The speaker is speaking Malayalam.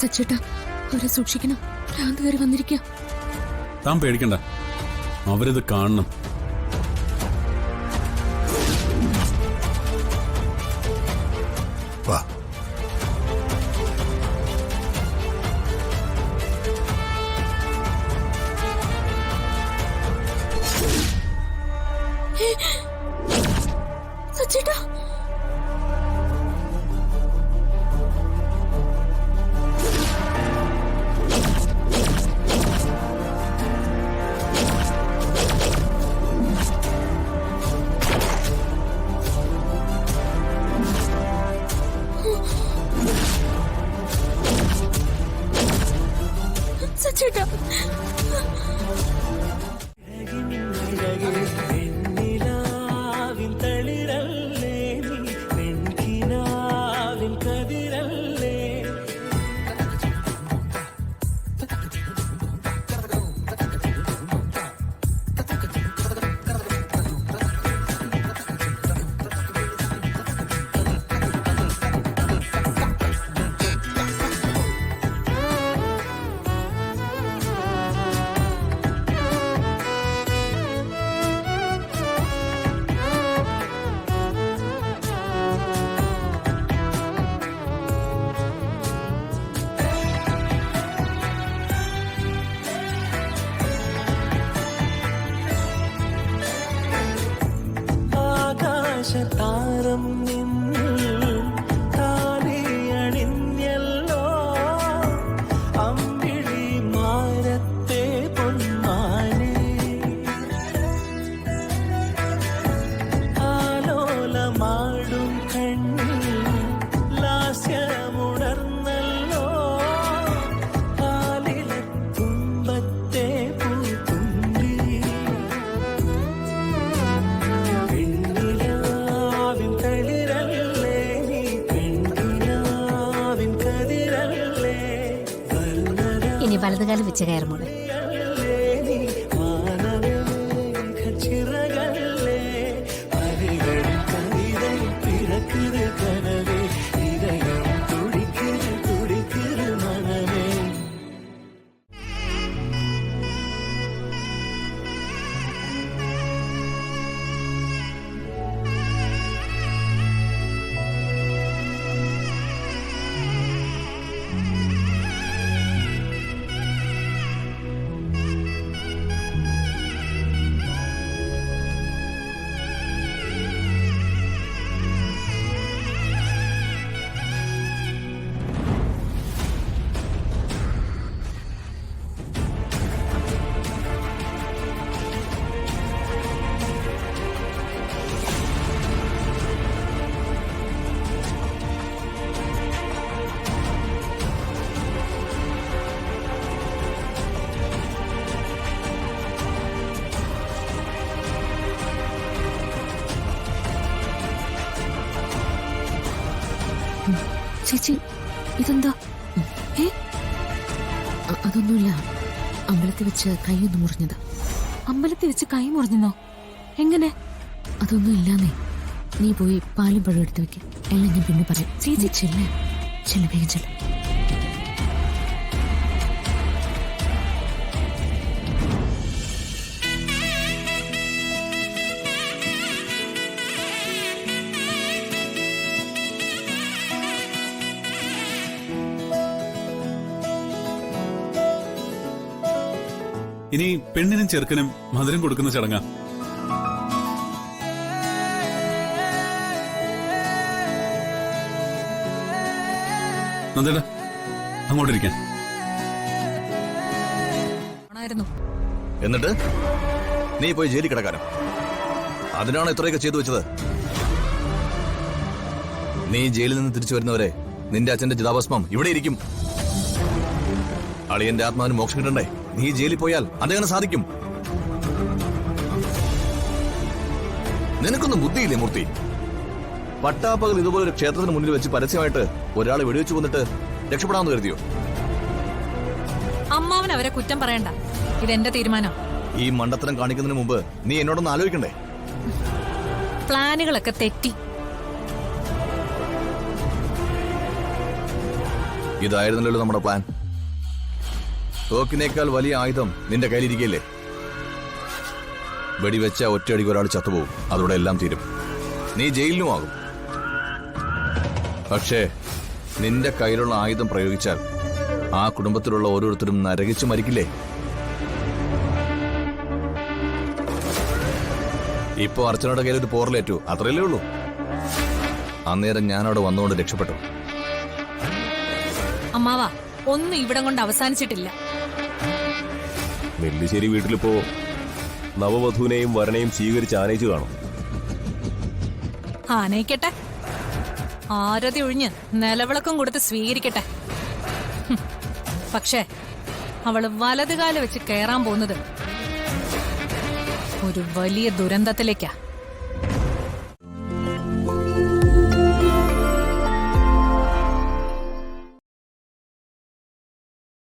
സച്ചേട്ടാ, അവരെ സൂക്ഷിക്കണം. ഭ്രാന്ത് കയറി വന്നിരിക്കുക. താൻ പേടിക്കണ്ട, അവരിത് കാണണം. വാ. സച്ചേട്ടാ, സച്ചേട്ടാ. താരം താലിയണിഞ്ഞല്ലോ അമ്പിളി മാരത്തെ പൊന്മാനെ ആലോലമാടും കണ്ണിൽ ലാസ്യമുണർന്നല്ലോ കാലിലെ തുമ്പത്തെ പൂത്തുമ്പി ഇനി വലതുകാലം വെച്ച് കയറുമ്പോൾ ചേച്ചി, ഇതെന്താ? അതൊന്നുമില്ല, അമ്പലത്തിൽ വെച്ച് കൈയൊന്ന് മുറിഞ്ഞത്. അമ്പലത്തിൽ വെച്ച് കൈ മുറിഞ്ഞോ? എങ്ങനെ? അതൊന്നും ഇല്ലാന്നേ. നീ പോയി പാലും പഴം എടുത്ത് വെക്ക്. എല്ലാം ഞാൻ പിന്നെ പറയാം. ചേച്ചി ചെല്ല ചെല്ല, വേഗം ചെല്ല. ഇനി പെണ്ണിനും ചെറുക്കനും മധുരം കൊടുക്കുന്ന ചടങ്ങാ. നന്ദേട്ടാ, അങ്ങോട്ടിരിക്കാൻ. എന്നിട്ട് നീ പോയി ജയിലിൽ കിടക്കാനോ? അതിനാണ് ഇത്രയൊക്കെ ചെയ്തു വെച്ചത്. നീ ജയിലിൽ നിന്ന് തിരിച്ചു വരുന്നവരെ നിന്റെ അച്ഛന്റെ ചിതാഭസ്മം ഇവിടെ ഇരിക്കും. അളിയന്റെ ആത്മാവിന് മോക്ഷം കിട്ടണ്ടേ? നീ ജയിലിൽ പോയാൽ അതെങ്ങനെ സാധിക്കും? നിനക്കൊന്നും ബുദ്ധിയില്ലേ മൂർത്തി? പട്ടാപ്പകൽ ഇതുപോലൊരു ക്ഷേത്രത്തിന് മുന്നിൽ വെച്ച് പരസ്യമായിട്ട് ഒരാളെ വെടിവെച്ചു കൊന്നിട്ട് രക്ഷപ്പെടാമെന്ന് കരുതിയോ? അമ്മാവൻ അവരെ കുറ്റം പറയണ്ട, ഇതെന്റെ തീരുമാനം. ഈ മണ്ടത്തരം കാണിക്കുന്നതിന് മുമ്പ് നീ എന്നോടൊന്ന് ആലോചിക്കണ്ടേ? പ്ലാനുകളൊക്കെ തെറ്റി. ഇതായിരുന്നല്ലോ നമ്മുടെ പ്ലാൻ. തോക്കിനേക്കാൾ വലിയ ആയുധം നിന്റെ കയ്യിലിരിക്കല്ലേ? വെടിവെച്ച ഒറ്റയടിക്ക് ഒരാൾ ചത്തുപോകും, അതോടെ എല്ലാം തീരും. നീ ജയിലിലുമാകും. പക്ഷേ നിന്റെ കയ്യിലുള്ള ആയുധം പ്രയോഗിച്ചാൽ ആ കുടുംബത്തിലുള്ള ഓരോരുത്തരും നരകിച്ചു മരിക്കില്ലേ? ഇപ്പൊ അർച്ചനയുടെ കയ്യിൽ ഒരു പോറലേറ്റു, അത്രയല്ലേ ഉള്ളൂ. അന്നേരം ഞാനവിടെ വന്നുകൊണ്ട് രക്ഷപ്പെട്ടു. അമ്മാവാ, ഒന്നും ഇവിടം കൊണ്ട് അവസാനിച്ചിട്ടില്ല. നെല്ലിശ്ശേരി വീട്ടിലിപ്പോ നവവധുവിനെയും വരനെയും സ്വീകരിച്ച് ആനയിച്ചു കാണും. ആനയിക്കട്ടെ, ആരതി ഒഴിഞ്ഞ് നിലവിളക്കം കൊടുത്ത് സ്വീകരിക്കട്ടെ. പക്ഷേ അവള് വലതുകാല് വെച്ച് കയറാൻ പോകുന്നത് ഒരു വലിയ ദുരന്തത്തിലേക്കാ.